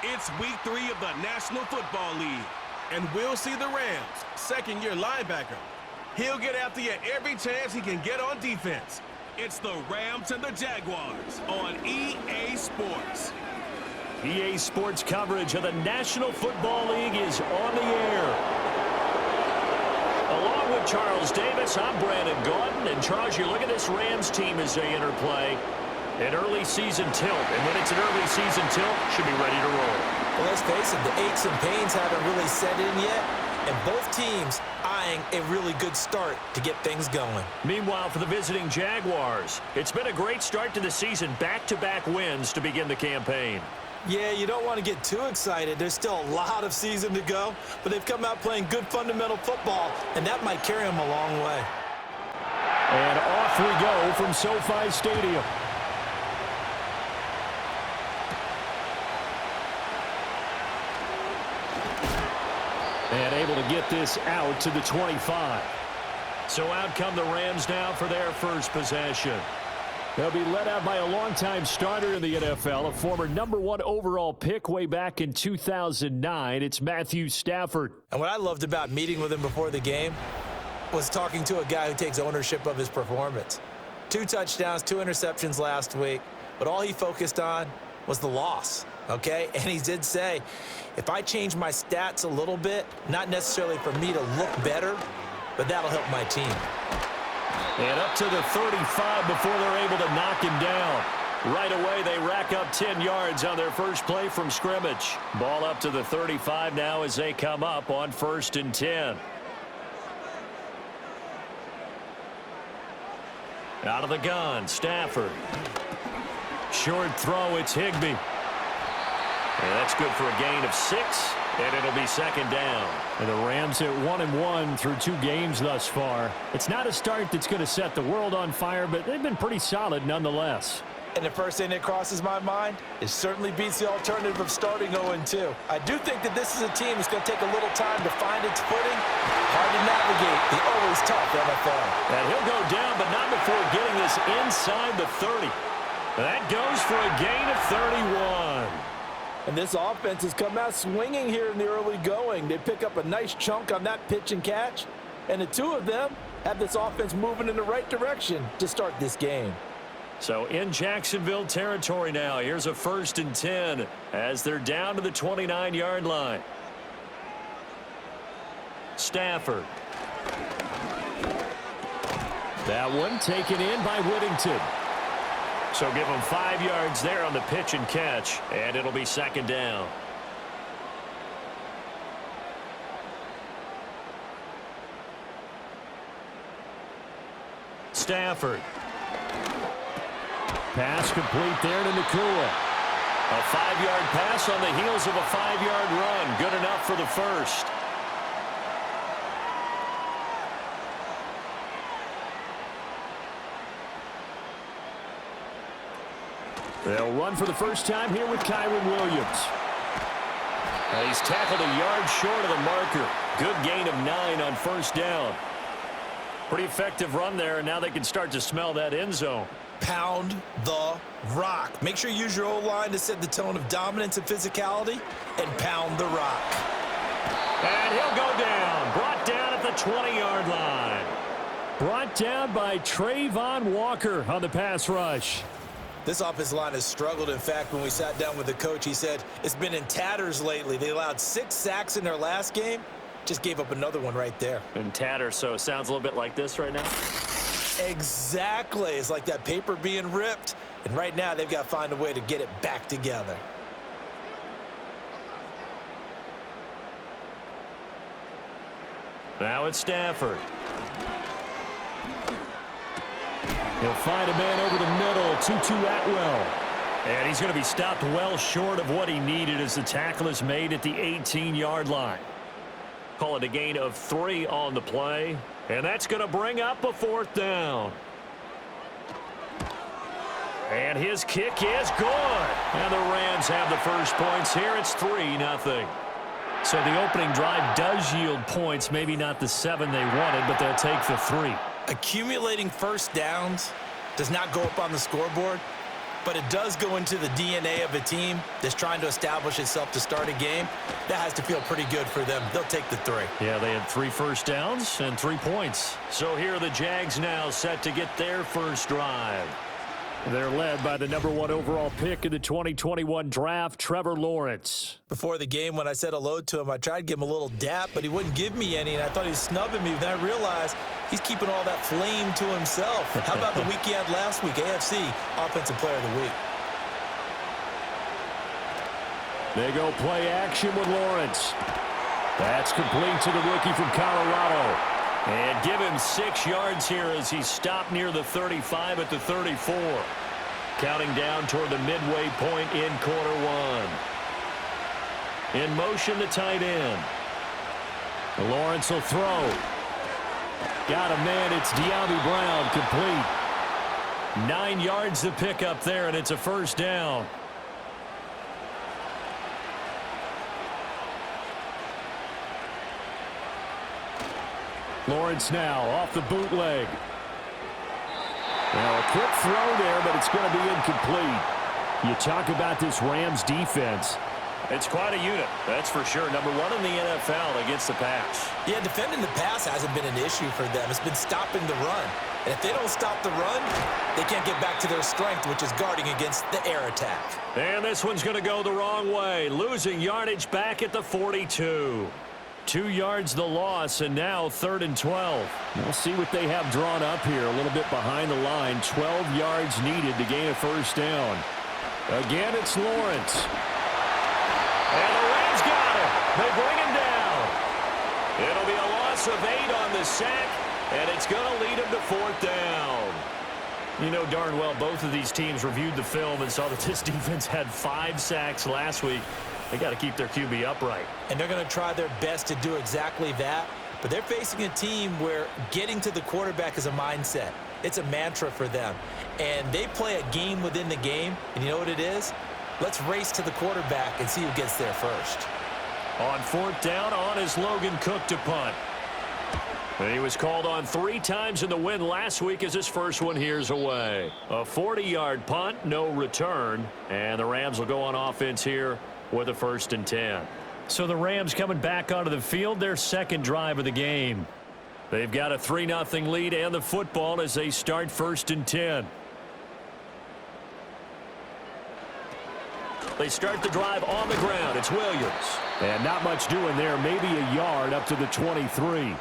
It's week 3 of the National Football League, and we'll see the Rams' second-year linebacker. He'll get after you every chance he can get on defense. It's the Rams and the Jaguars on EA Sports. EA Sports coverage of the National Football League is on the air. Along with Charles Davis, I'm Brandon Gaudin. And Charles, you look at this Rams team as they enter play. An early season tilt, and when it's an early season tilt, should be ready to roll. Well, let's face it, the aches and pains haven't really set in yet, and both teams eyeing a really good start to get things going. Meanwhile, for the visiting Jaguars, it's been a great start to the season, back-to-back wins to begin the campaign. Yeah, you don't want to get too excited. There's still a lot of season to go, but they've come out playing good fundamental football, and that might carry them a long way. And off we go from SoFi Stadium. And able to get this out to the 25. So out come the Rams now for their first possession. They'll be led out by a longtime starter in the NFL, a former #1 overall pick way back in 2009. It's Matthew Stafford. And what I loved about meeting with him before the game was talking to a guy who takes ownership of his performance. 2 touchdowns, 2 interceptions last week, but all he focused on was the loss, okay? And he did say, if I change my stats a little bit, not necessarily for me to look better, but that'll help my team. And up to the 35 before they're able to knock him down. Right away, they rack up 10 yards on their first play from scrimmage. Ball up to the 35 now as they come up on 1st and 10. Out of the gun, Stafford. Short throw, it's Higbee. And that's good for a gain of 6, and it'll be 2nd down. And the Rams at 1-1 through 2 games thus far. It's not a start that's going to set the world on fire, but they've been pretty solid nonetheless. And the first thing that crosses my mind is certainly beats the alternative of starting 0-2. I do think that this is a team that's going to take a little time to find its footing. Hard to navigate the always tough NFL. And he'll go down, but not before getting this inside the 30. That goes for a gain of 31. And this offense has come out swinging here in the early going. They pick up a nice chunk on that pitch and catch. And the 2 of them have this offense moving in the right direction to start this game. So in Jacksonville territory now, here's a 1st and 10 as they're down to the 29-yard line. Stafford. That one taken in by Whittington. So give them 5 yards there on the pitch and catch, and it'll be 2nd down. Stafford. Pass complete there to Nakua. A 5-yard pass on the heels of a 5-yard run. Good enough for the first. They'll run for the first time here with Kyren Williams. He's tackled a yard short of the marker. Good gain of 9 on 1st down. Pretty effective run there, and now they can start to smell that end zone. Pound the rock. Make sure you use your O-line to set the tone of dominance and physicality, and pound the rock. And he'll go down. Brought down at the 20-yard line. Brought down by Trayvon Walker on the pass rush. This offensive line has struggled. In fact, when we sat down with the coach, he said it's been in tatters lately. They allowed 6 sacks in their last game. Just gave up another one right there. In tatters, so it sounds a little bit like this right now? Exactly. It's like that paper being ripped. And right now, they've got to find a way to get it back together. Now it's Stafford. He'll find a man over the middle, Tutu Atwell. And he's going to be stopped well short of what he needed as the tackle is made at the 18-yard line. Call it a gain of 3 on the play. And that's going to bring up a 4th down. And his kick is good. And the Rams have the first points here. It's 3-0. So the opening drive does yield points. Maybe not the 7 they wanted, but they'll take the 3. Accumulating first downs does not go up on the scoreboard, but it does go into the DNA of a team that's trying to establish itself to start a game. That has to feel pretty good for them. They'll take the 3. Yeah, they had 3 first downs and 3 points. So here are the Jags now set to get their first drive. They're led by the #1 overall pick in the 2021 draft, Trevor Lawrence. Before the game, when I said hello to him, I tried to give him a little dap, but he wouldn't give me any, and I thought he was snubbing me. Then I realized he's keeping all that flame to himself. How about the week he had last week? AFC Offensive Player of the Week. They go play action with Lawrence. That's complete to the rookie from Colorado. And give him 6 yards here as he stopped near the 35 at the 34. Counting down toward the midway point in quarter 1. In motion, the tight end. Lawrence will throw. Got a man. It's De'Ami Brown, complete. 9 yards to pick up there, and it's a first down. Lawrence now off the bootleg. Now a quick throw there, but it's going to be incomplete. You talk about this Rams defense. It's quite a unit, that's for sure. #1 in the NFL against the pass. Yeah, defending the pass hasn't been an issue for them. It's been stopping the run. And if they don't stop the run, they can't get back to their strength, which is guarding against the air attack. And this one's going to go the wrong way. Losing yardage back at the 42. 2 yards the loss, and now 3rd and 12. We'll see what they have drawn up here. A little bit behind the line. 12 yards needed to gain a first down. Again, it's Lawrence. And the Rams got him. They bring him down. It'll be a loss of 8 on the sack, and it's going to lead him to 4th down. You know darn well both of these teams reviewed the film and saw that this defense had 5 sacks last week. They got to keep their QB upright. And they're going to try their best to do exactly that. But they're facing a team where getting to the quarterback is a mindset. It's a mantra for them. And they play a game within the game. And you know what it is? Let's race to the quarterback and see who gets there first. On 4th down, on is Logan Cook to punt. And he was called on 3 times in the win last week as his first one here's away. A 40-yard punt, no return. And the Rams will go on offense here with a 1st and 10. So the Rams coming back onto the field, their second drive of the game. They've got a 3-0 lead and the football as they start 1st and 10. They start the drive on the ground. It's Williams. And not much doing there. Maybe a yard up to the 23.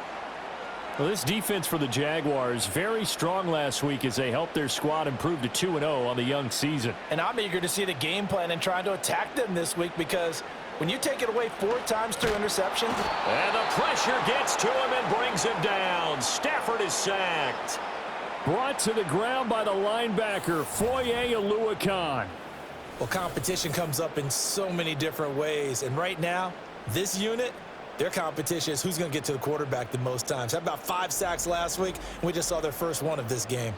Well, this defense for the Jaguars, very strong last week as they helped their squad improve to 2-0 on the young season. And I'm eager to see the game plan and trying to attack them this week because when you take it away 4 times through interception. And the pressure gets to him and brings him down. Stafford is sacked. Brought to the ground by the linebacker, Foye Oluokun. Well, competition comes up in so many different ways. And right now, this unit, their competition is who's going to get to the quarterback the most times. How about 5 sacks last week? We just saw their first one of this game.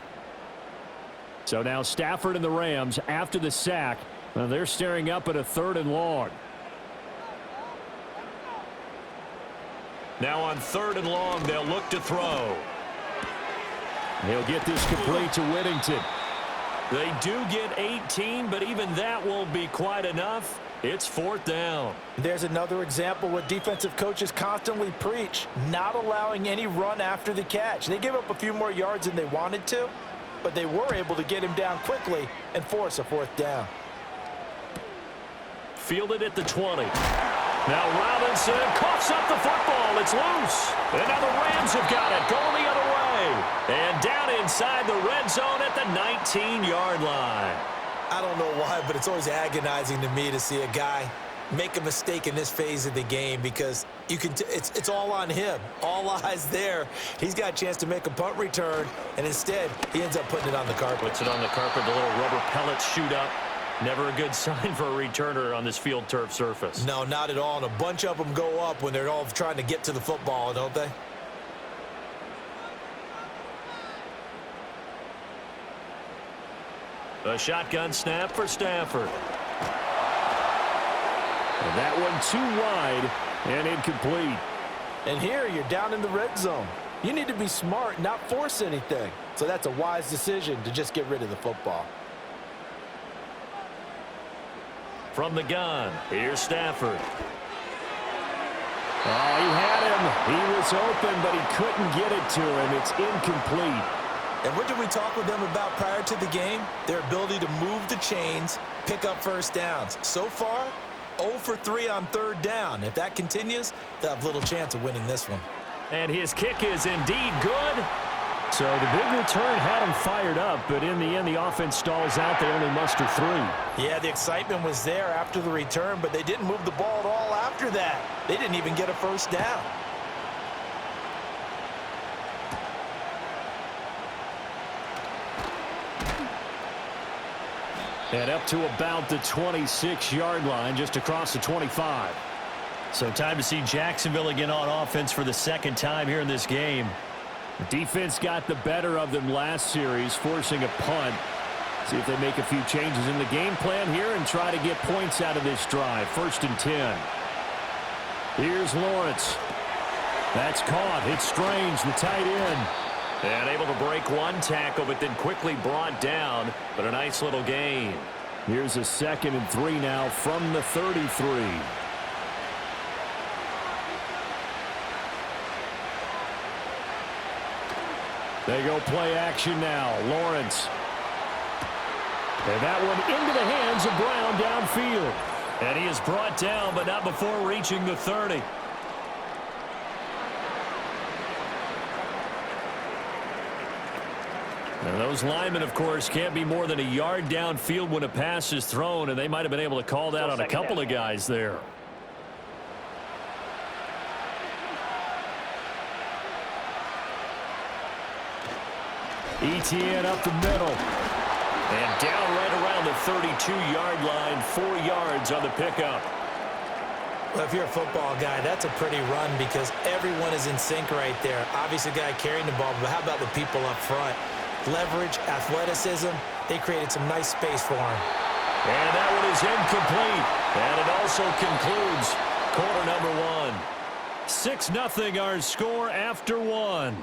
So now Stafford and the Rams, after the sack, they're staring up at a 3rd and long. Now on 3rd and long, they'll look to throw. He'll get this complete to Whittington. They do get 18, but even that won't be quite enough. It's 4th down. There's another example what defensive coaches constantly preach, not allowing any run after the catch. They gave up a few more yards than they wanted to, but they were able to get him down quickly and force a 4th down. Fielded at the 20. Now Robinson coughs up the football. It's loose. And now the Rams have got it. Going the other way. And down inside the red zone at the 19-yard line. I don't know why, but it's always agonizing to me to see a guy make a mistake in this phase of the game because you can it's all on him. All eyes there. He's got a chance to make a punt return, and instead he ends up putting it on the carpet. Puts it on the carpet. The little rubber pellets shoot up. Never a good sign for a returner on this field turf surface. No, not at all. And a bunch of them go up when they're all trying to get to the football, don't they? A shotgun snap for Stafford. And that one too wide and incomplete. And here you're down in the red zone. You need to be smart, not force anything. So that's a wise decision to just get rid of the football. From the gun, here's Stafford. Oh, he had him. He was open, but he couldn't get it to him. It's incomplete. And what did we talk with them about prior to the game? Their ability to move the chains, pick up first downs. So far, 0 for 3 on third down. If that continues, they'll have little chance of winning this one. And his kick is indeed good. So the big return had him fired up, but in the end, the offense stalls out. They only muster 3. Yeah, the excitement was there after the return, but they didn't move the ball at all after that. They didn't even get a first down. And up to about the 26-yard line, just across the 25. So time to see Jacksonville again on offense for the second time here in this game. The defense got the better of them last series, forcing a punt. See if they make a few changes in the game plan here and try to get points out of this drive. 1st and 10. Here's Lawrence. That's caught. It's Strange, the tight end. And able to break one tackle, but then quickly brought down. But a nice little gain. Here's a 2nd and 3 now from the 33. They go play action now. Lawrence. And that one into the hands of Brown downfield. And he is brought down, but not before reaching the 30. And those linemen, of course, can't be more than a yard downfield when a pass is thrown, and they might have been able to call that on a couple of guys there. ETN up the middle. And down right around the 32-yard line, 4 yards on the pickup. Well, if you're a football guy, that's a pretty run because everyone is in sync right there. Obviously, the guy carrying the ball, but how about the people up front? Leverage, athleticism, they created some nice space for him. And that one is incomplete. And it also concludes quarter number 1. 6-0 our score after 1.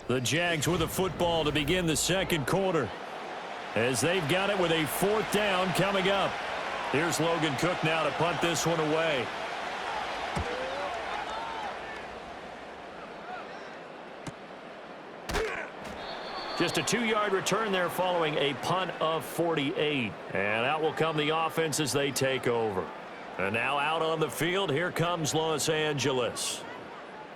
The Jags with a football to begin the second quarter, as they've got it with a 4th down coming up. Here's Logan Cook now to punt this one away. Just a 2-yard return there following a punt of 48. And out will come the offense as they take over. And now out on the field, here comes Los Angeles.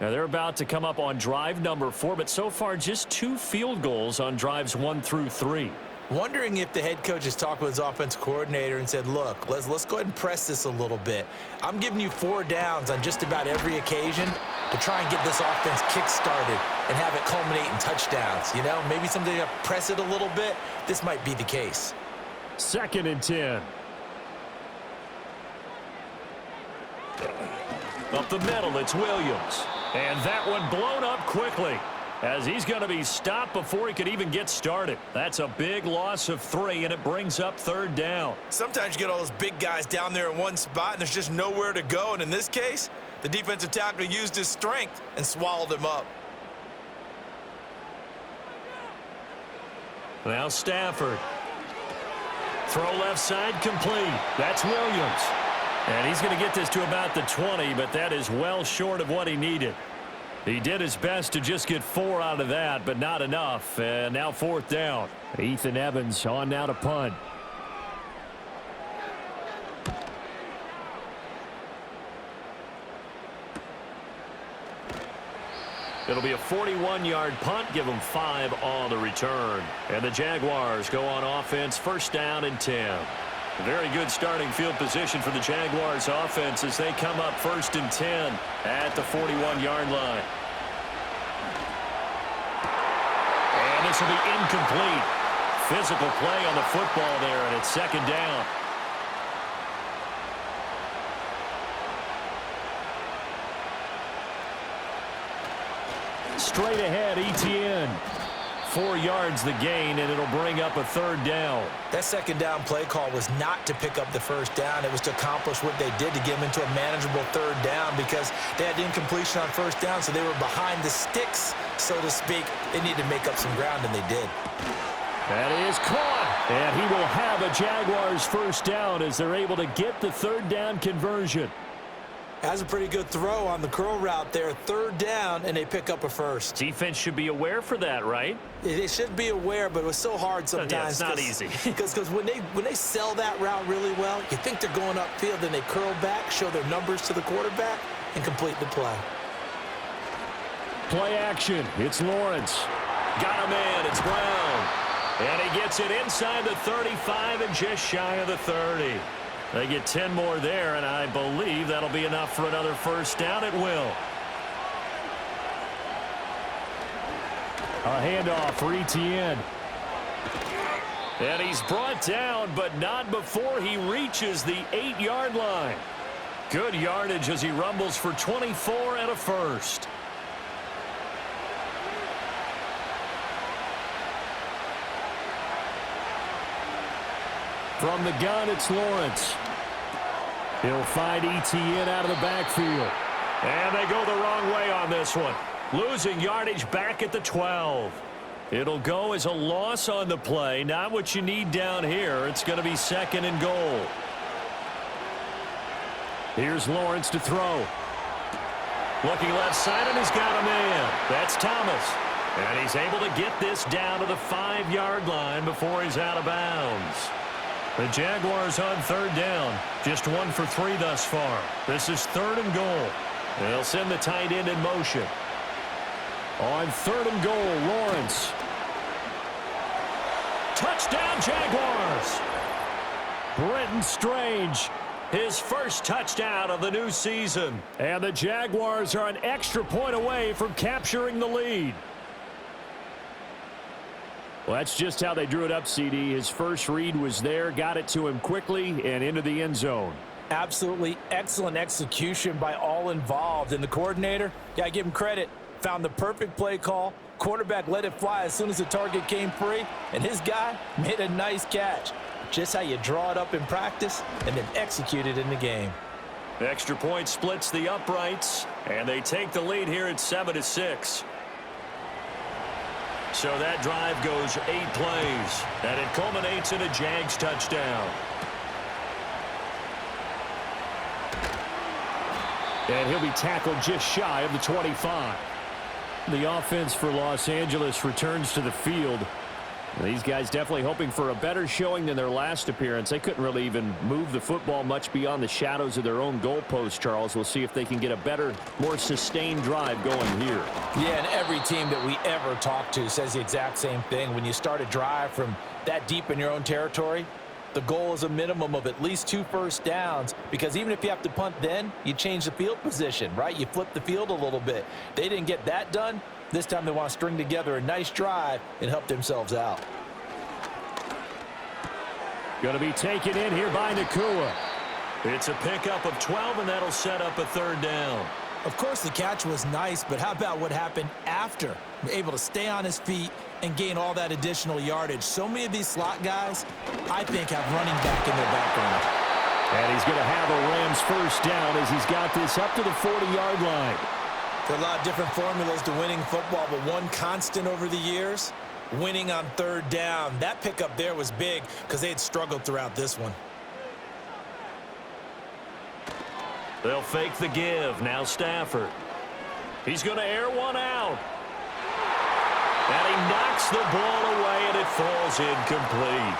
Now they're about to come up on drive number 4, but so far just 2 field goals on drives 1 through 3. Wondering if the head coach has talked with his offense coordinator and said, look, let's go ahead and press this a little bit. I'm giving you 4 downs on just about every occasion to try and get this offense kick-started and have it culminate in touchdowns. You know, maybe someday you press it a little bit. This might be the case. 2nd and 10. Up the middle, it's Williams. And that one blown up quickly as he's going to be stopped before he could even get started. That's a big loss of 3, and it brings up 3rd down. Sometimes you get all those big guys down there in one spot, and there's just nowhere to go. And in this case, the defensive tackle used his strength and swallowed him up. Now Stafford. Throw left side complete. That's Williams. And he's going to get this to about the 20, but that is well short of what he needed. He did his best to just get 4 out of that, but not enough. And now 4th down. Ethan Evans on now to punt. It'll be a 41-yard punt. Give them 5 on the return. And the Jaguars go on offense, 1st down and 10. A very good starting field position for the Jaguars offense as they come up 1st and 10 at the 41-yard line. And this will be incomplete. Physical play on the football there, and it's 2nd down. Straight ahead, ETN. 4 yards the gain, and it'll bring up a 3rd down. That second down play call was not to pick up the first down. It was to accomplish what they did to get them into a manageable 3rd down because they had incompletion on first down, so they were behind the sticks, so to speak. They needed to make up some ground, and they did. That is caught, and he will have a Jaguars first down as they're able to get the 3rd down conversion. Has a pretty good throw on the curl route there. 3rd down, and they pick up a first. Defense should be aware for that, right? They should be aware, but it was so hard sometimes. Yeah, it's not easy. Because when they sell that route really well, you think they're going upfield, then they curl back, show their numbers to the quarterback, and complete the play. Play action. It's Lawrence. Got a man. It's Brown. And he gets it inside the 35 and just shy of the 30. They get 10 more there, and I believe that'll be enough for another first down. It will. A handoff for Etienne. And he's brought down, but not before he reaches the 8-yard line. Good yardage as he rumbles for 24 and a first. From the gun, it's Lawrence. He'll find Etienne out of the backfield. And they go the wrong way on this one. Losing yardage back at the 12. It'll go as a loss on the play. Not what you need down here. It's going to be 2nd and goal. Here's Lawrence to throw. Looking left side, and he's got a man. That's Thomas. And he's able to get this down to the 5-yard line before he's out of bounds. The Jaguars on 3rd down. Just 1 for 3 thus far. This is 3rd and goal. They'll send the tight end in motion. On 3rd and goal, Lawrence. Touchdown, Jaguars! Brenton Strange, his first touchdown of the new season. And the Jaguars are an extra point away from capturing the lead. Well, that's just how they drew it up, CD. His first read was there, got it to him quickly, and into the end zone. Absolutely excellent execution by all involved. And the coordinator, got to give him credit, found the perfect play call. Quarterback let it fly as soon as the target came free, and his guy made a nice catch. Just how you draw it up in practice and then execute it in the game. Extra point splits the uprights, and they take the lead here at 7-6. So that drive goes 8 plays, and it culminates in a Jags touchdown. And he'll be tackled just shy of the 25. The offense for Los Angeles returns to the field. These guys definitely hoping for a better showing than their last appearance. They couldn't really even move the football much beyond the shadows of their own goalpost, Charles. We'll see if they can get a better, more sustained drive going here. Yeah, and every team that we ever talk to says the exact same thing. When you start a drive from that deep in your own territory, the goal is a minimum of at least 2 first downs, because even if you have to punt then, you change the field position, right? You flip the field a little bit. They didn't get that done. This time they want to string together a nice drive and help themselves out. Going to be taken in here by Nakua. It's a pickup of 12, and that'll set up a 3rd down. Of course, the catch was nice, but how about what happened after? Able to stay on his feet and gain all that additional yardage. So many of these slot guys, I think, have running back in their background. And he's going to have a Rams first down as he's got this up to the 40-yard line. There are a lot of different formulas to winning football, but one constant over the years, winning on 3rd down. That pickup there was big because they had struggled throughout this one. They'll fake the give. Now Stafford. He's going to air one out. And he knocks the ball away, and it falls incomplete.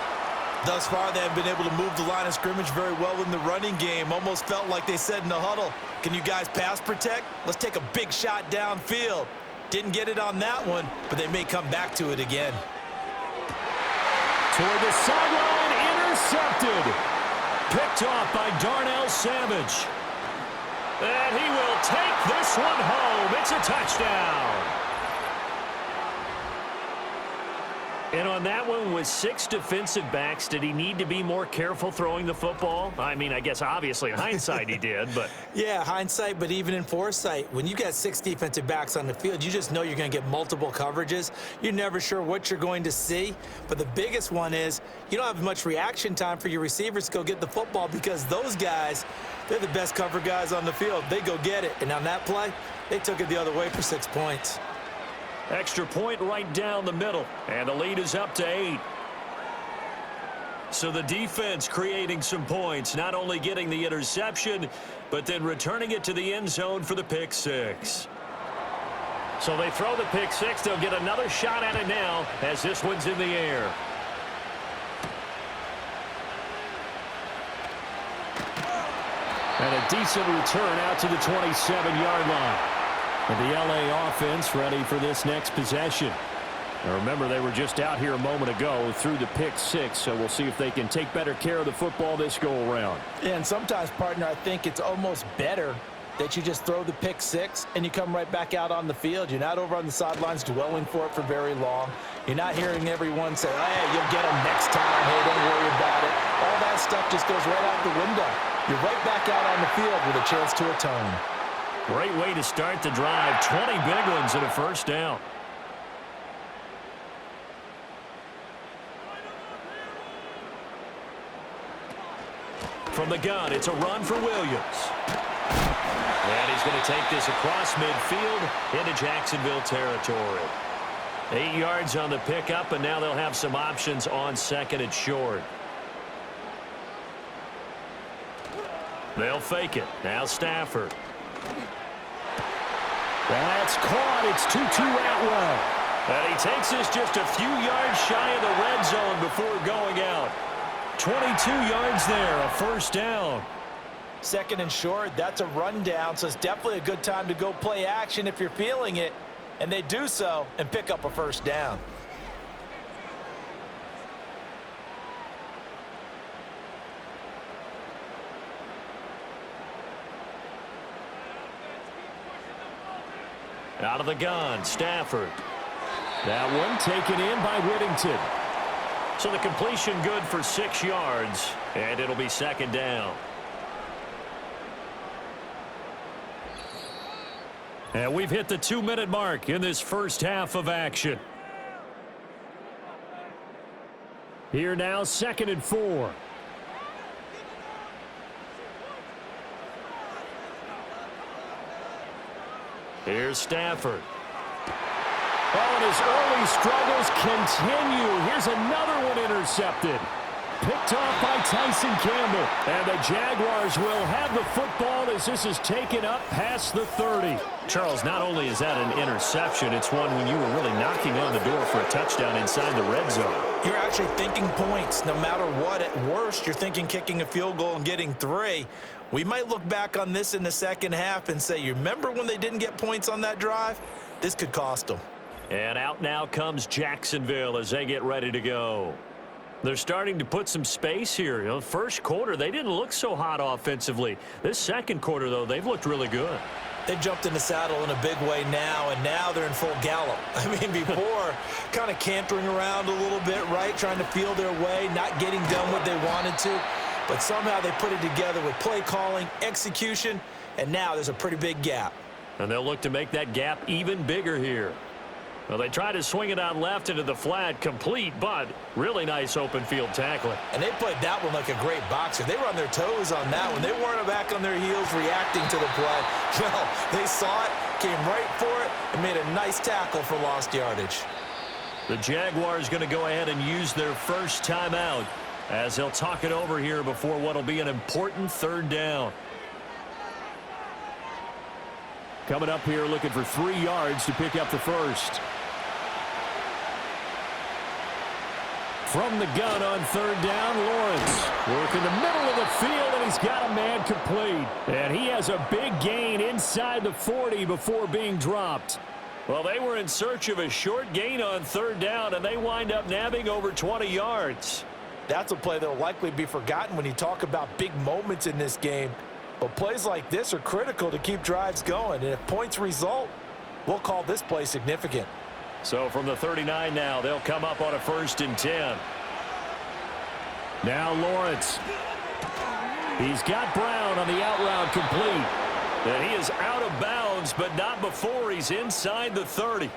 Thus far, they have been able to move the line of scrimmage very well in the running game. Almost felt like they said in the huddle, can you guys pass protect? Let's take a big shot downfield. Didn't get it on that one, but they may come back to it again. Toward the sideline, intercepted. Picked off by Darnell Savage. And he will take this one home. It's a touchdown. And on that one, with 6 defensive backs, did he need to be more careful throwing the football? I mean, I guess obviously in hindsight he did, but... Yeah, hindsight, but even in foresight, when you got 6 defensive backs on the field, you just know you're going to get multiple coverages. You're never sure what you're going to see. But the biggest one is you don't have much reaction time for your receivers to go get the football because those guys, they're the best cover guys on the field. They go get it. And on that play, they took it the other way for 6 points. Extra point right down the middle, and the lead is up to 8. So the defense creating some points, not only getting the interception, but then returning it to the end zone for the pick 6. So they throw the pick 6. They'll get another shot at it now as this one's in the air. And a decent return out to the 27-yard line. And the LA offense ready for this next possession. Now remember, they were just out here a moment ago through the pick 6, so we'll see if they can take better care of the football this go-around. Yeah, and sometimes, partner, I think it's almost better that you just throw the pick 6 and you come right back out on the field. You're not over on the sidelines dwelling for it for very long. You're not hearing everyone say, hey, you'll get them next time. Hey, don't worry about it. All that stuff just goes right out the window. You're right back out on the field with a chance to atone. Great way to start the drive. 20 big ones and a first down. From the gun, it's a run for Williams. And he's going to take this across midfield into Jacksonville territory. 8 yards on the pickup, and now they'll have some options on second and short. They'll fake it. Now Stafford. That's caught. It's 2-2 Atwell. And he takes this just a few yards shy of the red zone before going out. 22 yards there, a first down. Second and short, that's a rundown, so it's definitely a good time to go play action if you're feeling it. And they do so and pick up a first down. Out of the gun, Stafford. That one taken in by Whittington. So the completion good for 6 yards, and it'll be second down. And we've hit the 2-minute mark in this first half of action. Here now, 2nd and 4. Here's Stafford. Oh, and his early struggles continue. Here's another one intercepted. Picked off by Tyson Campbell. And the Jaguars will have the football as this is taken up past the 30. Charles, not only is that an interception, it's one when you were really knocking on the door for a touchdown inside the red zone. You're actually thinking points no matter what. At worst, you're thinking kicking a field goal and getting 3. We might look back on this in the second half and say, you remember when they didn't get points on that drive? This could cost them. And out now comes Jacksonville as they get ready to go. They're starting to put some space here. You know, first quarter, they didn't look so hot offensively. This second quarter, though, they've looked really good. They jumped in the saddle in a big way now, and now they're in full gallop. I mean, before, kind of cantering around a little bit, right, trying to feel their way, not getting done what they wanted to. But somehow they put it together with play calling, execution, and now there's a pretty big gap. And they'll look to make that gap even bigger here. Well, they try to swing it out left into the flat, complete, but really nice open field tackling. And they played that one like a great boxer. They were on their toes on that one. They weren't back on their heels reacting to the play. No, they saw it, came right for it, and made a nice tackle for lost yardage. The Jaguars going to go ahead and use their first timeout as they'll talk it over here before what will be an important third down. Coming up here looking for 3 yards to pick up the first. From the gun on third down, Lawrence. Working the middle of the field, and he's got a man complete. And he has a big gain inside the 40 before being dropped. Well, they were in search of a short gain on third down, and they wind up nabbing over 20 yards. That's a play that will likely be forgotten when you talk about big moments in this game. But plays like this are critical to keep drives going. And if points result, we'll call this play significant. So from the 39 now, they'll come up on a 1st and 10. Now Lawrence. He's got Brown on the out route complete. And he is out of bounds, but not before he's inside the 30.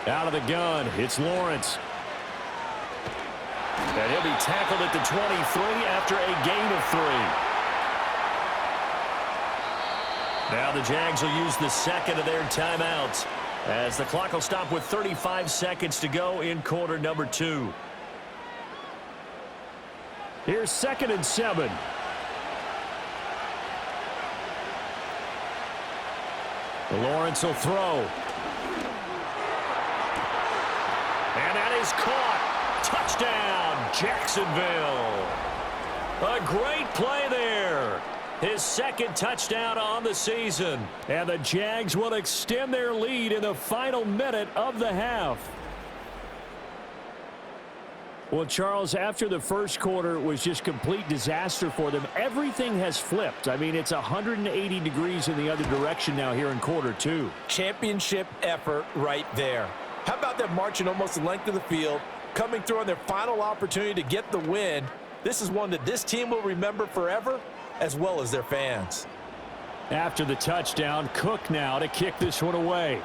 Out of the gun, it's Lawrence. And he'll be tackled at the 23 after a gain of 3. Now the Jags will use the second of their timeouts, as the clock will stop with 35 seconds to go in quarter number 2. Here's 2nd and 7. Lawrence will throw. And that is caught. Touchdown, Jacksonville. A great play there. His 2nd touchdown on the season. And the Jags will extend their lead in the final minute of the half. Well, Charles, after the first quarter was just complete disaster for them, everything has flipped. I mean, it's 180 degrees in the other direction now here in quarter 2. Championship effort right there. How about them marching almost the length of the field, coming through on their final opportunity to get the win? This is one that this team will remember forever, as well as their fans. After the touchdown, Cook now to kick this one away.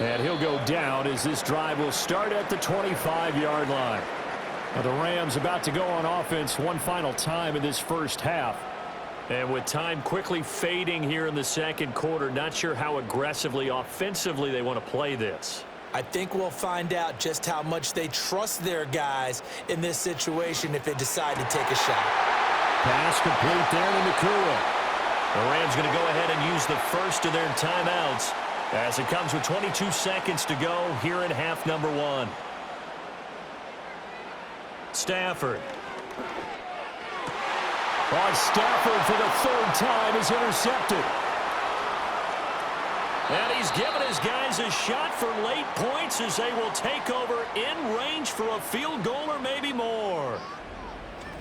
And he'll go down as this drive will start at the 25-yard line. Now the Rams about to go on offense one final time in this first half. And with time quickly fading here in the second quarter, not sure how aggressively, offensively they want to play this. I think we'll find out just how much they trust their guys in this situation if they decide to take a shot. Pass complete there to Nakua. The Rams going to go ahead and use the first of their timeouts as it comes with 22 seconds to go here in half number 1. Stafford. Stafford for the 3rd time is intercepted. And he's given his guys a shot for late points as they will take over in range for a field goal or maybe more.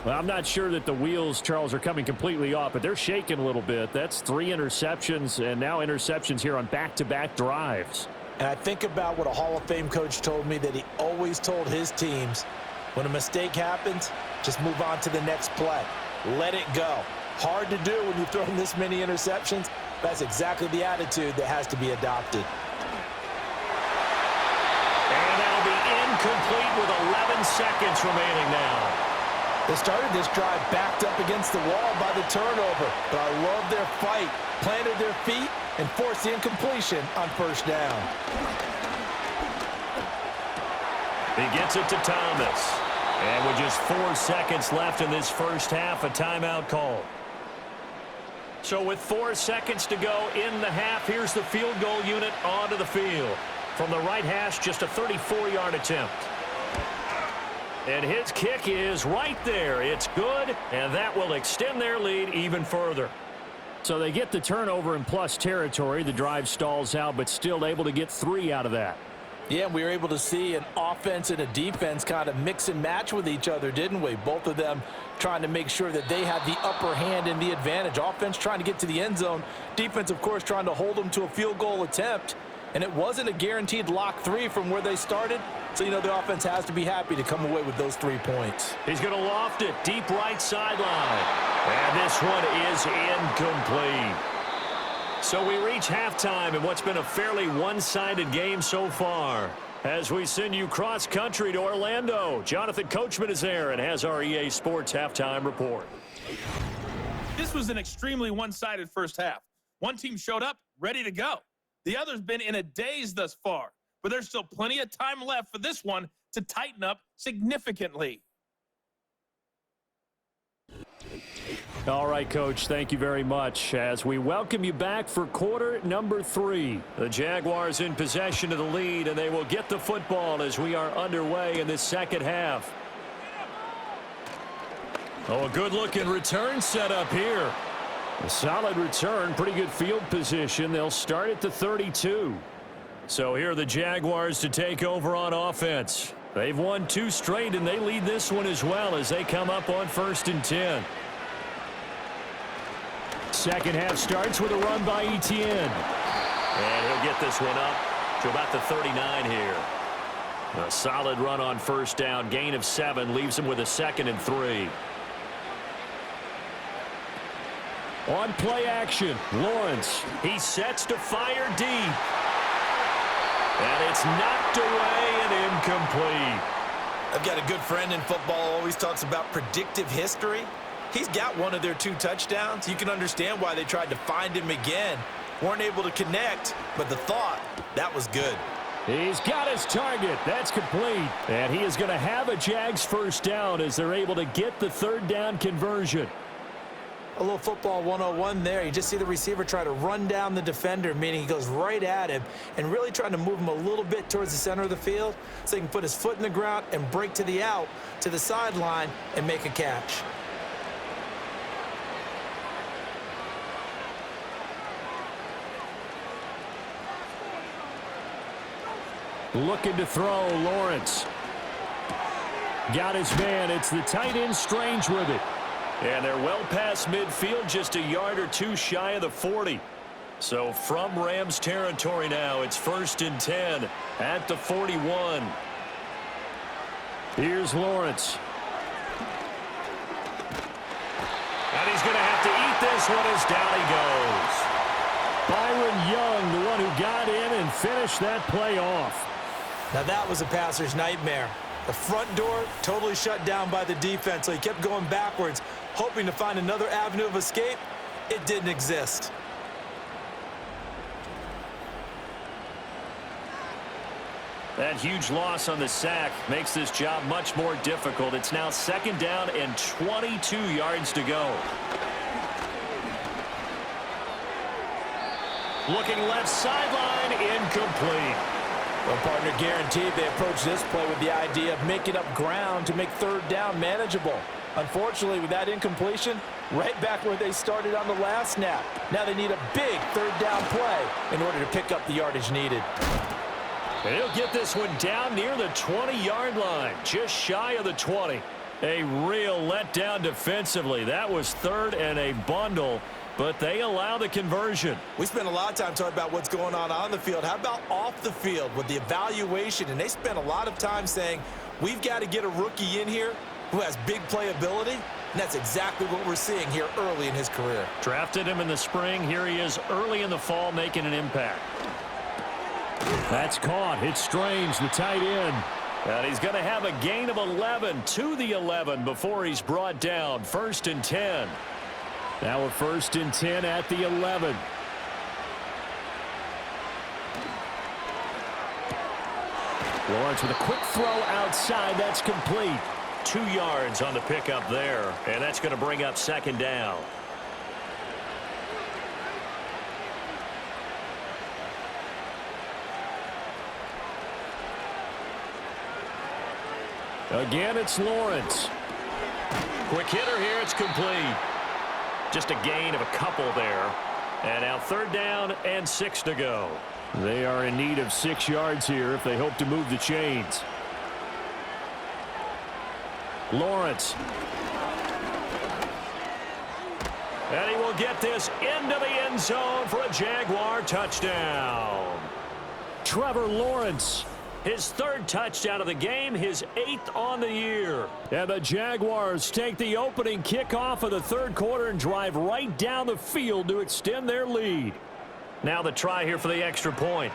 Well, I'm not sure that the wheels, Charles, are coming completely off, but they're shaking a little bit. That's 3 interceptions and now interceptions here on back-to-back drives. And I think about what a Hall of Fame coach told me, that he always told his teams, when a mistake happens, just move on to the next play. Let it go. Hard to do when you've thrown this many interceptions. That's exactly the attitude that has to be adopted. And that'll be incomplete with 11 seconds remaining now. They started this drive backed up against the wall by the turnover, but I love their fight, planted their feet, and forced the incompletion on 1st down. He gets it to Thomas. And with just 4 seconds left in this first half, a timeout call. So with 4 seconds to go in the half, here's the field goal unit onto the field. From the right hash, just a 34-yard attempt. And his kick is right there. It's good, and that will extend their lead even further. So they get the turnover in plus territory. The drive stalls out, but still able to get 3 out of that. Yeah, we were able to see an offense and a defense kind of mix and match with each other, didn't we? Both of them trying to make sure that they had the upper hand and the advantage. Offense trying to get to the end zone. Defense, of course, trying to hold them to a field goal attempt. And it wasn't a guaranteed lock 3 from where they started. So, you know, the offense has to be happy to come away with those 3 points. He's going to loft it deep right sideline. And this one is incomplete. So we reach halftime in what's been a fairly one-sided game so far. As we send you cross-country to Orlando, Jonathan Coachman is there and has our EA Sports halftime report. This was an extremely one-sided first half. One team showed up, ready to go. The other's been in a daze thus far, but there's still plenty of time left for this one to tighten up significantly. All right, Coach, thank you very much as we welcome you back for quarter number 3. The Jaguars in possession of the lead, and they will get the football as we are underway in this second half. Oh, a good-looking return set up here. A solid return, pretty good field position. They'll start at the 32. So here are the Jaguars to take over on offense. They've won 2 straight, and they lead this one as well as they come up on 1st and 10. Second half starts with a run by Etienne. And he'll get this one up to about the 39 here. A solid run on 1st down. Gain of 7 leaves him with a 2nd and 3. On play action, Lawrence. He sets to fire deep. And it's knocked away and incomplete. I've got a good friend in football, always talks about predictive history. He's got one of their 2 touchdowns. You can understand why they tried to find him again. Weren't able to connect, but the thought, that was good. He's got his target. That's complete. And he is going to have a Jags 1st down as they're able to get the 3rd down conversion. A little football 101 there. You just see the receiver try to run down the defender, meaning he goes right at him and really trying to move him a little bit towards the center of the field so he can put his foot in the ground and break to the out, to the sideline, and make a catch. Looking to throw, Lawrence. Got his man. It's the tight end Strange with it. And they're well past midfield, just a yard or 2 shy of the 40. So from Rams territory now, it's 1st and 10 at the 41. Here's Lawrence. And he's going to have to eat this one as down he goes. Byron Young, the one who got in and finished that play off. Now that was a passer's nightmare. The front door totally shut down by the defense, so he kept going backwards, hoping to find another avenue of escape. It didn't exist. That huge loss on the sack makes this job much more difficult. It's now 2nd down and 22 yards to go. Looking left sideline, incomplete. Well, partner, guaranteed they approach this play with the idea of making up ground to make 3rd down manageable. Unfortunately, with that incompletion, right back where they started on the last snap. Now they need a big 3rd down play in order to pick up the yardage needed. And he'll get this one down near the 20-yard line, just shy of the 20. A real letdown defensively. That was 3rd and a bundle, but they allow the conversion. We spent a lot of time talking about what's going on the field. How about off the field with the evaluation? And they spent a lot of time saying, we've got to get a rookie in here who has big playability. And that's exactly what we're seeing here early in his career. Drafted him in the spring. Here he is early in the fall making an impact. That's caught. It's Strange, the tight end. And he's going to have a gain of 11 to the 11 before he's brought down. 1st and 10. Now a 1st and 10 at the 11. Lawrence with a quick throw outside. That's complete. 2 yards on the pickup there. And that's going to bring up 2nd down. Again, it's Lawrence. Quick hitter here. It's complete. Just a gain of a couple there. And now 3rd down and 6 to go. They are in need of 6 yards here if they hope to move the chains. Lawrence. And he will get this into the end zone for a Jaguar touchdown. Trevor Lawrence. His 3rd touchdown of the game, his 8th on the year. And the Jaguars take the opening kickoff of the 3rd quarter and drive right down the field to extend their lead. Now the try here for the extra point.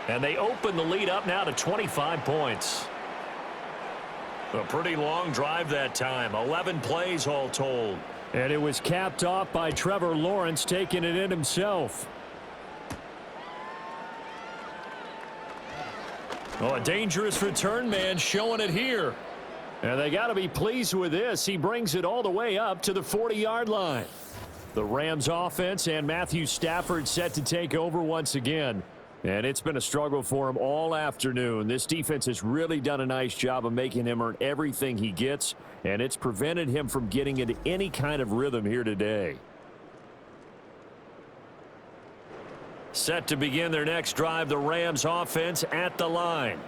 And they open the lead up now to 25 points. A pretty long drive that time. 11 plays all told. And it was capped off by Trevor Lawrence taking it in himself. Oh, a dangerous return man showing it here. And they got to be pleased with this. He brings it all the way up to the 40-yard line. The Rams offense and Matthew Stafford set to take over once again. And it's been a struggle for him all afternoon. This defense has really done a nice job of making him earn everything he gets. And it's prevented him from getting into any kind of rhythm here today. Set to begin their next drive, the Rams offense at the line.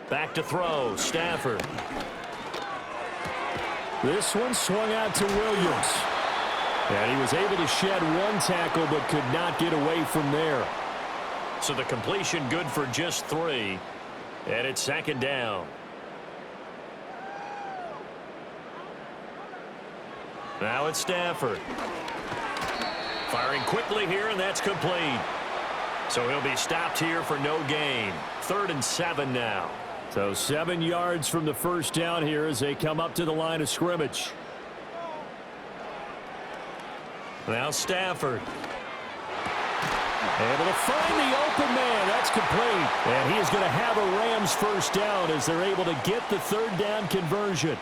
Back to throw, Stafford. This one swung out to Williams. And he was able to shed one tackle but could not get away from there. So the completion good for just 3. And it's second down. Now it's Stafford. Firing quickly here, and that's complete. So he'll be stopped here for no gain. 3rd and 7 now. So 7 yards from the first down here as they come up to the line of scrimmage. Now Stafford. Able to find the open man. That's complete. And he is going to have a Rams first down as they're able to get the 3rd down conversion.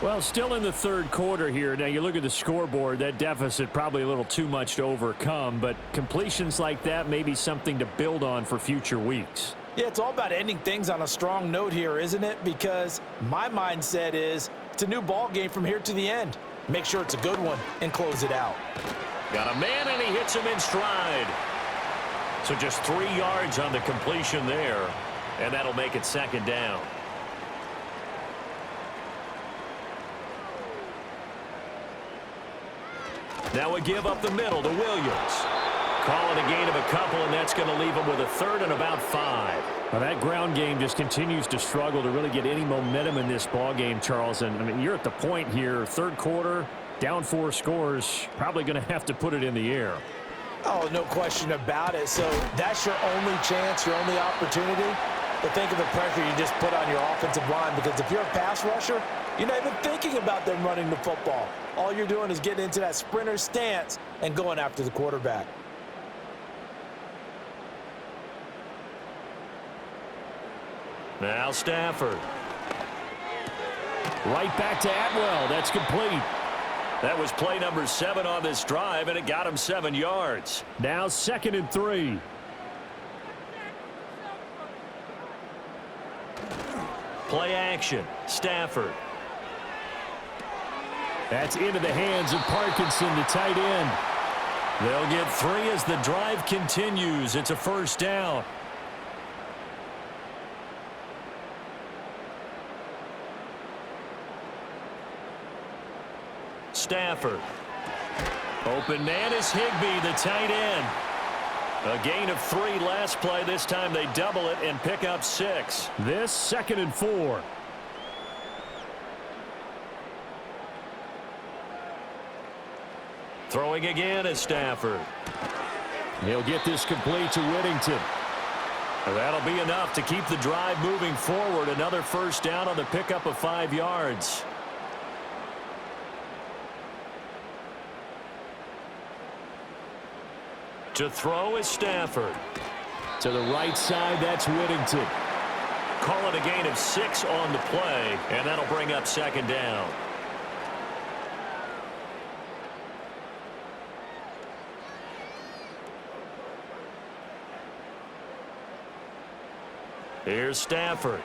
Well, still in the 3rd quarter here. Now, you look at the scoreboard, that deficit probably a little too much to overcome, but completions like that may be something to build on for future weeks. Yeah, it's all about ending things on a strong note here, isn't it? Because my mindset is it's a new ball game from here to the end. Make sure it's a good one and close it out. Got a man, and he hits him in stride. So just 3 yards on the completion there, and that'll make it 2nd down. Now we give up the middle to Williams. Call it a gain of a couple, and that's going to leave him with a 3rd and about 5. Well, that ground game just continues to struggle to really get any momentum in this ball game, Charles. And I mean, you're at the point here, 3rd quarter, down 4 scores, probably going to have to put it in the air. Oh, no question about it. So that's your only chance, your only opportunity. But think of the pressure you just put on your offensive line, because if you're a pass rusher, you're not even thinking about them running the football. All you're doing is getting into that sprinter stance and going after the quarterback. Now Stafford. Right back to Atwell. That's complete. That was play number 7 on this drive, and it got him 7 yards. Now 2nd and 3. Play action. Stafford. That's into the hands of Parkinson, the tight end. They'll get 3 as the drive continues. It's a first down. Stafford. Open man is Higbee, the tight end. A gain of 3 last play. This time they double it and pick up 6. This 2nd and 4. Throwing again is Stafford. He'll get this complete to Whittington. That'll be enough to keep the drive moving forward. Another first down on the pickup of 5 yards. To throw is Stafford. To the right side, that's Whittington. Call it a gain of 6 on the play, and that'll bring up 2nd down. Here's Stafford.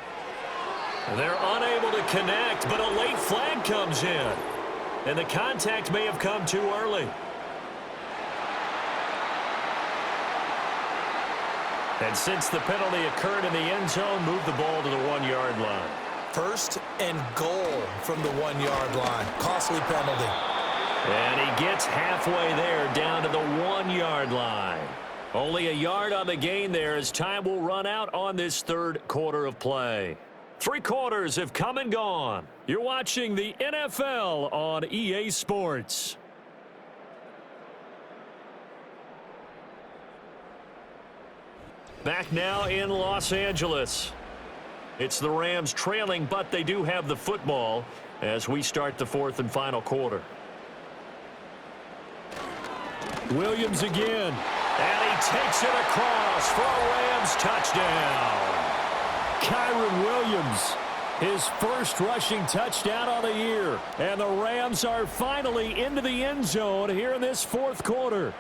They're unable to connect, but a late flag comes in. And the contact may have come too early. And since the penalty occurred in the end zone, move the ball to the 1-yard line. 1st and goal from the 1-yard line. Costly penalty. And he gets halfway there, down to the 1-yard line. Only a yard on the gain there as time will run out on this 3rd quarter of play. 3 quarters have come and gone. You're watching the NFL on EA Sports. Back now in Los Angeles. It's the Rams trailing, but they do have the football as we start the 4th and final quarter. Williams again. And he takes it across for a Rams touchdown. Kyron Williams, his first rushing touchdown on the year. And the Rams are finally into the end zone here in this 4th quarter.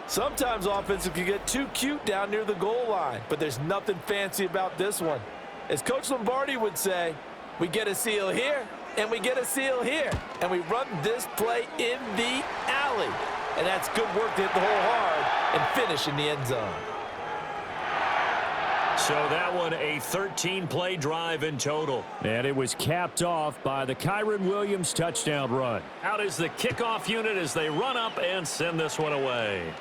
Sometimes offensive can get too cute down near the goal line, but there's nothing fancy about this one. As Coach Lombardi would say, we get a seal here, and we get a seal here, and we run this play in the alley. And that's good work to hit the hole hard and finish in the end zone. So that one, a 13-play drive in total. And it was capped off by the Kyron Williams touchdown run. Out is the kickoff unit as they run up and send this one away.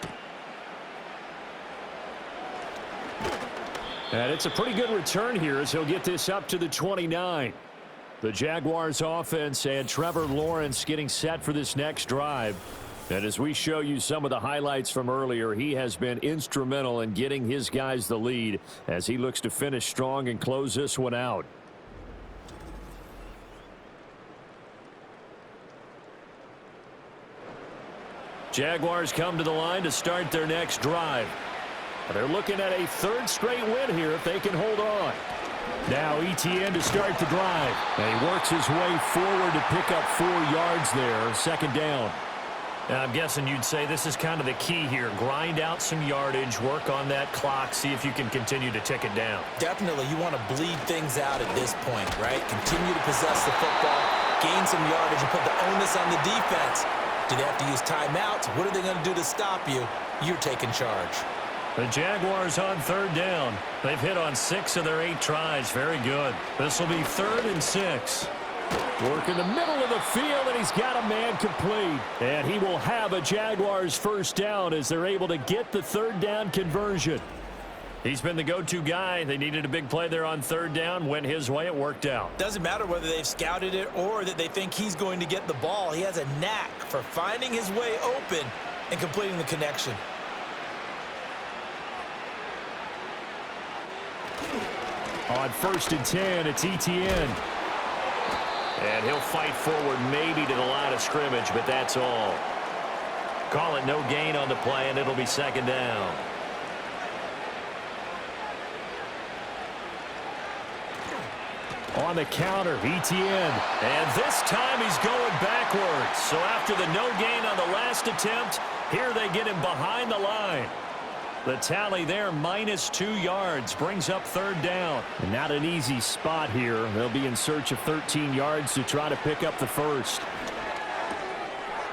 And it's a pretty good return here as he'll get this up to the 29. The Jaguars offense and Trevor Lawrence getting set for this next drive. And as we show you some of the highlights from earlier, he has been instrumental in getting his guys the lead as he looks to finish strong and close this one out. Jaguars come to the line to start their next drive. They're looking at a third straight win here if they can hold on. Now Etienne to start the drive. And he works his way forward to pick up 4 yards there, second down. Now, I'm guessing you'd say this is kind of the key here. Grind out some yardage, work on that clock, see if you can continue to tick it down. Definitely, you want to bleed things out at this point, right? Continue to possess the football, gain some yardage, and put the onus on the defense. Do they have to use timeouts? What are they going to do to stop you? You're taking charge. The Jaguars on third down. They've hit on 6 of their 8 tries. Very good. This will be 3rd and 6. Work in the middle of the field, and he's got a man complete. And he will have a Jaguars first down as they're able to get the third down conversion. He's been the go-to guy. They needed a big play there on third down. Went his way. It worked out. Doesn't matter whether they've scouted it or that they think he's going to get the ball. He has a knack for finding his way open and completing the connection. On 1st and 10, it's Etienne. And he'll fight forward maybe to the line of scrimmage, but that's all. Call it no gain on the play, and it'll be second down. On the counter, Etienne. And this time he's going backwards. So after the no gain on the last attempt, here they get him behind the line. The tally there, -2 yards, brings up third down. And not an easy spot here. They'll be in search of 13 yards to try to pick up the first.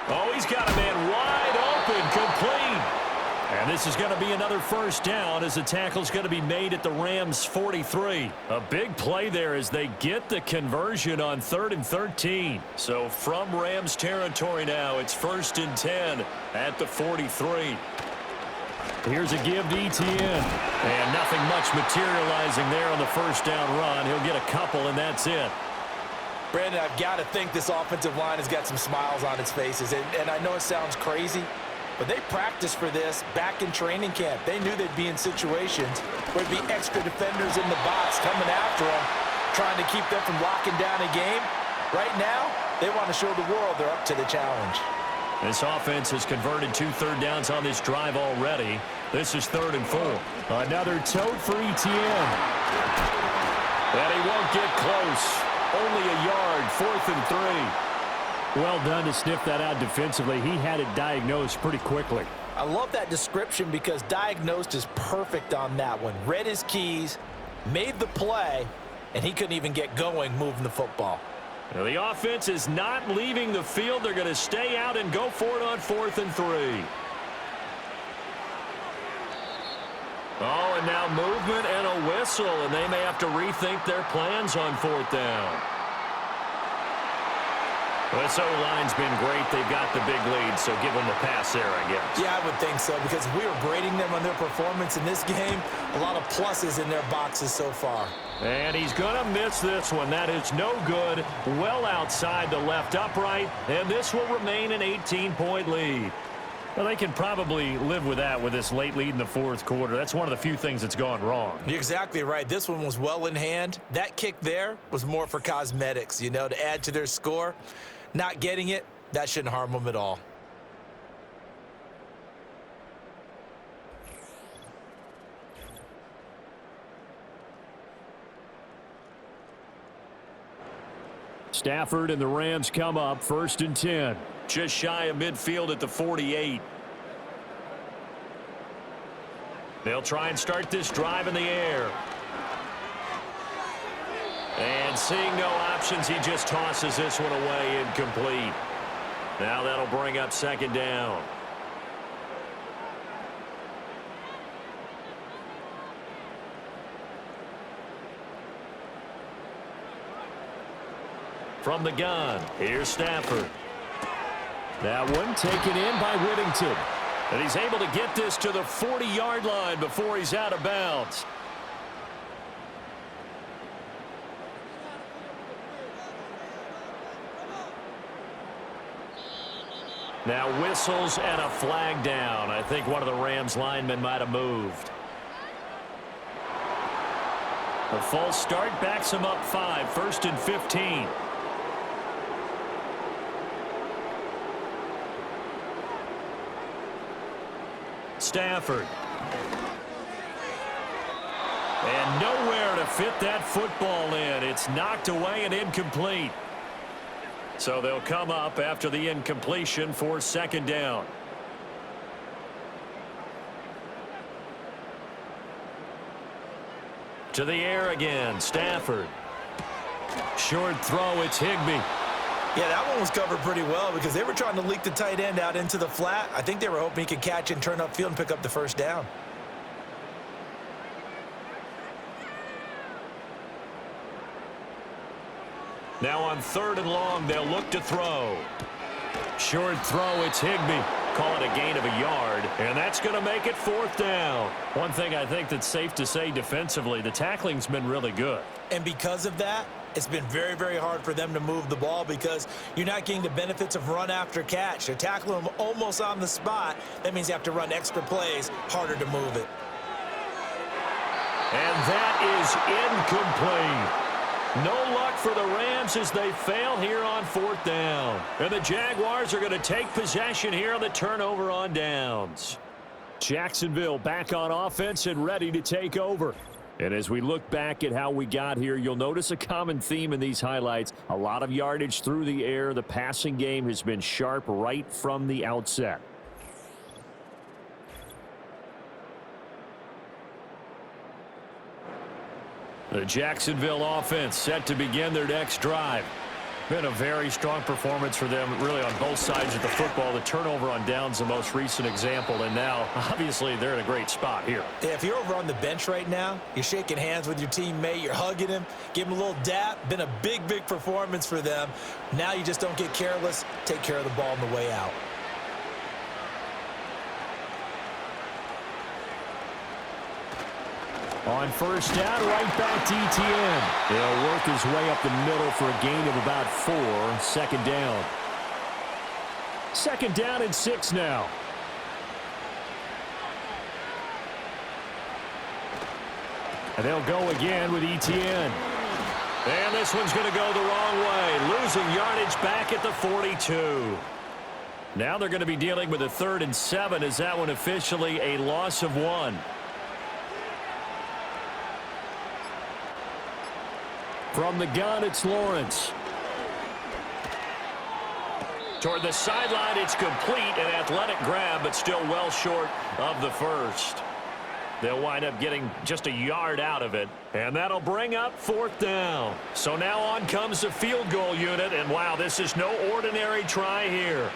Oh, he's got a man wide open, complete. And this is going to be another first down as the tackle's going to be made at the Rams' 43. A big play there as they get the conversion on 3rd and 13. So from Rams territory now, it's 1st and 10 at the 43. Here's a give to Etienne. And nothing much materializing there on the first down run. He'll get a couple, and that's it. Brandon, I've got to think this offensive line has got some smiles on its faces. And I know it sounds crazy, but they practiced for this back in training camp. They knew they'd be in situations where there'd be extra defenders in the box coming after them, trying to keep them from locking down a game. Right now, they want to show the world they're up to the challenge. This offense has converted 2 third downs on this drive already. This is 3rd and 4. Another tote for Etienne. And he won't get close. Only a yard, 4th and 3. Well done to sniff that out defensively. He had it diagnosed pretty quickly. I love that description because diagnosed is perfect on that one. Read his keys, made the play, and he couldn't even get going moving the football. Now the offense is not leaving the field. They're going to stay out and go for it on 4th and 3. Oh, and now movement and a whistle, and they may have to rethink their plans on 4th down. This O-line's been great. They've got the big lead, so give them the pass there, I guess. Yeah, I would think so, because we were grading them on their performance in this game. A lot of pluses in their boxes so far. And he's going to miss this one. That is no good. Well outside the left upright, and this will remain an 18-point lead. Well, they can probably live with that with this late lead in the 4th quarter. That's one of the few things that's gone wrong. You're exactly right. This one was well in hand. That kick there was more for cosmetics, you know, to add to their score. Not getting it, that shouldn't harm them at all. Stafford and the Rams come up 1st and 10. Just shy of midfield at the 48. They'll try and start this drive in the air. And seeing no options, he just tosses this one away incomplete. Now that'll bring up second down. From the gun, here's Stafford. That one taken in by Whittington. And he's able to get this to the 40-yard line before he's out of bounds. Now whistles and a flag down. I think one of the Rams linemen might have moved. The false start backs him up 5, 1st and 15. Stafford. And nowhere to fit that football in. It's knocked away and incomplete. So they'll come up after the incompletion for second down. To the air again, Stafford. Short throw, it's Higbee. Yeah, that one was covered pretty well because they were trying to leak the tight end out into the flat. I think they were hoping he could catch and turn upfield and pick up the first down. Now on 3rd and long, they'll look to throw. Short throw, it's Higbee. Call it a gain of a yard, and that's going to make it 4th down. One thing I think that's safe to say defensively, the tackling's been really good. And because of that, it's been very, very hard for them to move the ball because you're not getting the benefits of run after catch. They're tackling them almost on the spot. That means you have to run extra plays, harder to move it. And that is incomplete. No luck for the Rams as they fail here on 4th down. And the Jaguars are going to take possession here on the turnover on downs. Jacksonville back on offense and ready to take over. And as we look back at how we got here, you'll notice a common theme in these highlights. A lot of yardage through the air. The passing game has been sharp right from the outset. The Jacksonville offense set to begin their next drive. Been a very strong performance for them, really, on both sides of the football. The turnover on downs, the most recent example, and now, obviously, they're in a great spot here. Yeah, if you're over on the bench right now, you're shaking hands with your teammate, you're hugging him, give him a little dap. Been a big, big performance for them. Now you just don't get careless. Take care of the ball on the way out. On 1st down, right back to ETN. He'll work his way up the middle for a gain of about 4. 2nd down. 2nd down and 6 now. And they'll go again with ETN. And this one's going to go the wrong way. Losing yardage back at the 42. Now they're going to be dealing with a 3rd and 7. Is that one officially a loss of 1? From the gun, it's Lawrence. Toward the sideline, it's complete. An athletic grab, but still well short of the first. They'll wind up getting just a yard out of it. And that'll bring up 4th down. So now on comes the field goal unit. And wow, this is no ordinary try here.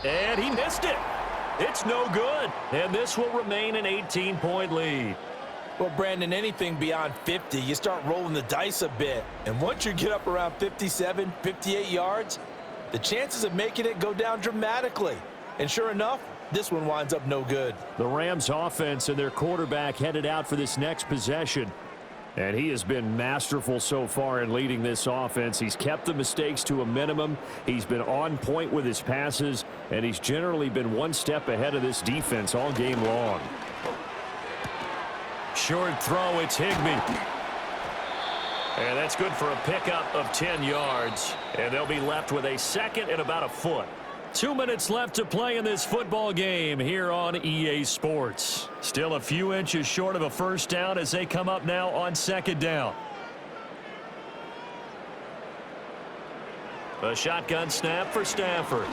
And he missed it. It's no good. And this will remain an 18-point lead. Well, Brandon, anything beyond 50, you start rolling the dice a bit. And once you get up around 57, 58 yards, the chances of making it go down dramatically. And sure enough, this one winds up no good. The Rams offense and their quarterback headed out for this next possession. And he has been masterful so far in leading this offense. He's kept the mistakes to a minimum. He's been on point with his passes. And he's generally been one step ahead of this defense all game long. Short throw, it's Higbee. And that's good for a pickup of 10 yards. And they'll be left with a 2nd and about a foot. 2 minutes left to play in this football game here on EA Sports. Still a few inches short of a 1st down as they come up now on 2nd down. A shotgun snap for Stafford.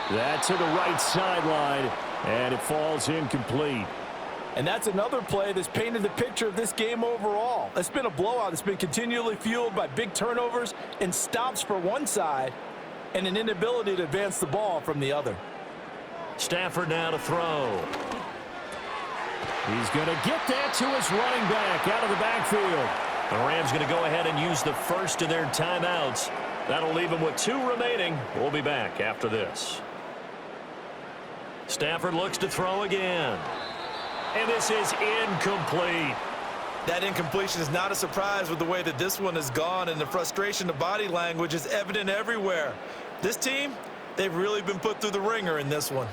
That's to the right sideline, and it falls incomplete. And that's another play that's painted the picture of this game overall. It's been a blowout. It's been continually fueled by big turnovers and stops for one side and an inability to advance the ball from the other. Stafford now to throw. He's going to get that to his running back out of the backfield. The Rams going to go ahead and use the first of their timeouts. That'll leave them with 2 remaining. We'll be back after this. Stafford looks to throw again. And this is incomplete. That incompletion is not a surprise with the way that this one has gone, and the frustration, the body language is evident everywhere. This team, they've really been put through the ringer in this one.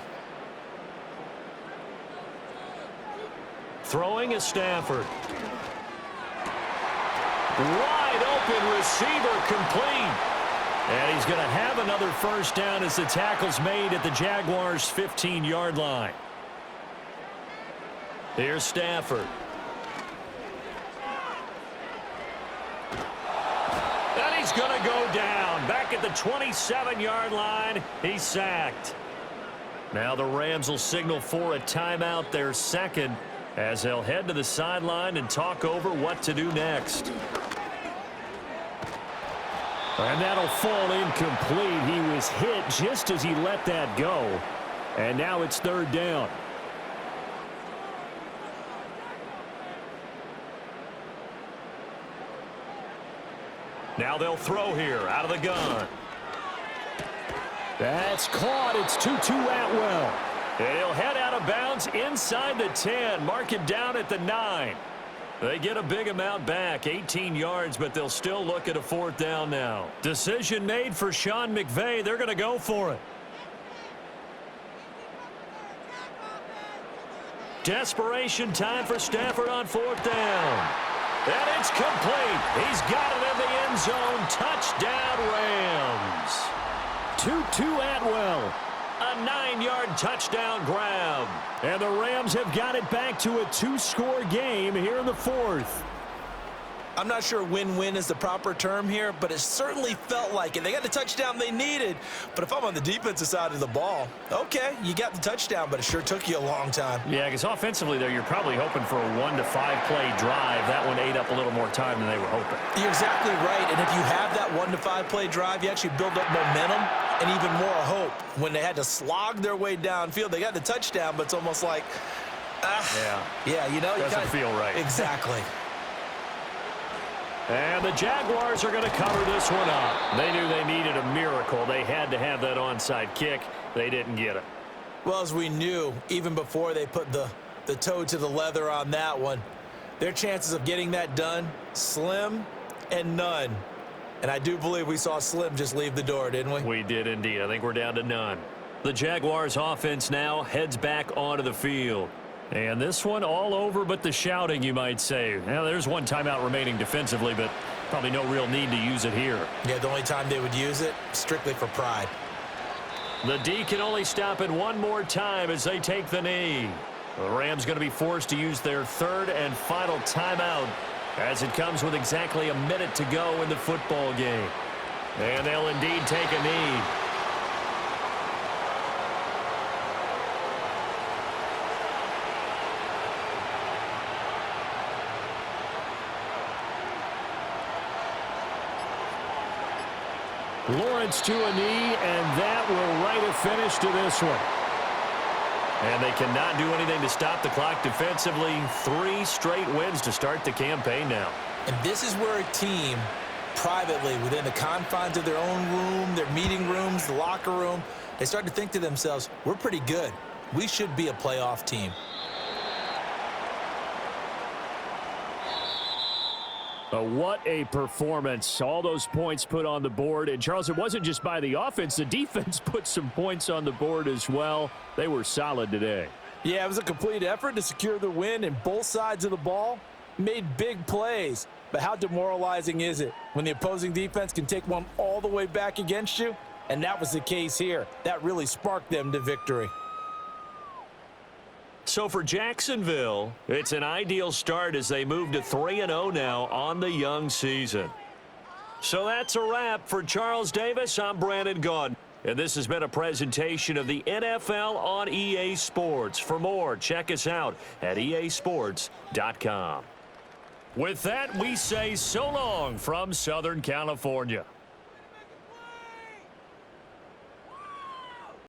Throwing is Stafford. Wide open receiver, complete. And he's going to have another first down as the tackle's made at the Jaguars' 15-yard line. Here's Stafford. And he's going to go down. Back at the 27-yard line, he's sacked. Now the Rams will signal for a timeout, their second, as they'll head to the sideline and talk over what to do next. And that'll fall incomplete. He was hit just as he let that go. And now it's third down. Now they'll throw here out of the gun. That's caught. It's Tutu Atwell. And he'll head out of bounds inside the 10. Mark him down at the 9. They get a big amount back, 18 yards, but they'll still look at a fourth down now. Decision made for Sean McVay. They're going to go for it. Desperation time for Stafford on fourth down. And it's complete. He's got it in the end zone. Touchdown, Rams. Tutu Atwell. A 9-yard touchdown grab. And the Rams have got it back to a 2-score game here in the fourth. I'm not sure win-win is the proper term here, but it certainly felt like it. They got the touchdown they needed, but if I'm on the defensive side of the ball, okay, you got the touchdown, but it sure took you a long time. Yeah, because offensively, though, you're probably hoping for a 1 to 5 play drive. That one ate up a little more time than they were hoping. You're exactly right, and if you have that 1 to 5 play drive, you actually build up momentum and even more hope. When they had to slog their way downfield, they got the touchdown, but it's almost like, yeah, you know, doesn't feel right. Exactly. And the Jaguars are going to cover this one up. They knew they needed a miracle. They had to have that onside kick. They didn't get it. Well, as we knew, even before they put the toe to the leather on that one, their chances of getting that done, slim and none. And I do believe we saw Slim just leave the door, didn't we? We did indeed. I think we're down to none. The Jaguars offense now heads back onto the field. And this one all over but the shouting, you might say. Now, there's one timeout remaining defensively, but probably no real need to use it here. Yeah, the only time they would use it, strictly for pride. The D can only stop it one more time as they take the knee. The Rams going to be forced to use their third and final timeout as it comes with exactly a minute to go in the football game. And they'll indeed take a knee. Lawrence to a knee, and that will write a finish to this one. And they cannot do anything to stop the clock defensively. 3 straight wins to start the campaign now. And this is where a team, privately, within the confines of their own room, their meeting rooms, the locker room, they start to think to themselves, we're pretty good. We should be a playoff team. What a performance. All those points put on the board. And, Charles, it wasn't just by the offense. The defense put some points on the board as well. They were solid today. Yeah, it was a complete effort to secure the win, and both sides of the ball made big plays. But how demoralizing is it when the opposing defense can take one all the way back against you? And that was the case here. That really sparked them to victory. So for Jacksonville, it's an ideal start as they move to 3-0 now on the young season. So that's a wrap. For Charles Davis, I'm Brandon Gaudin. And this has been a presentation of the NFL on EA Sports. For more, check us out at easports.com. With that, we say so long from Southern California.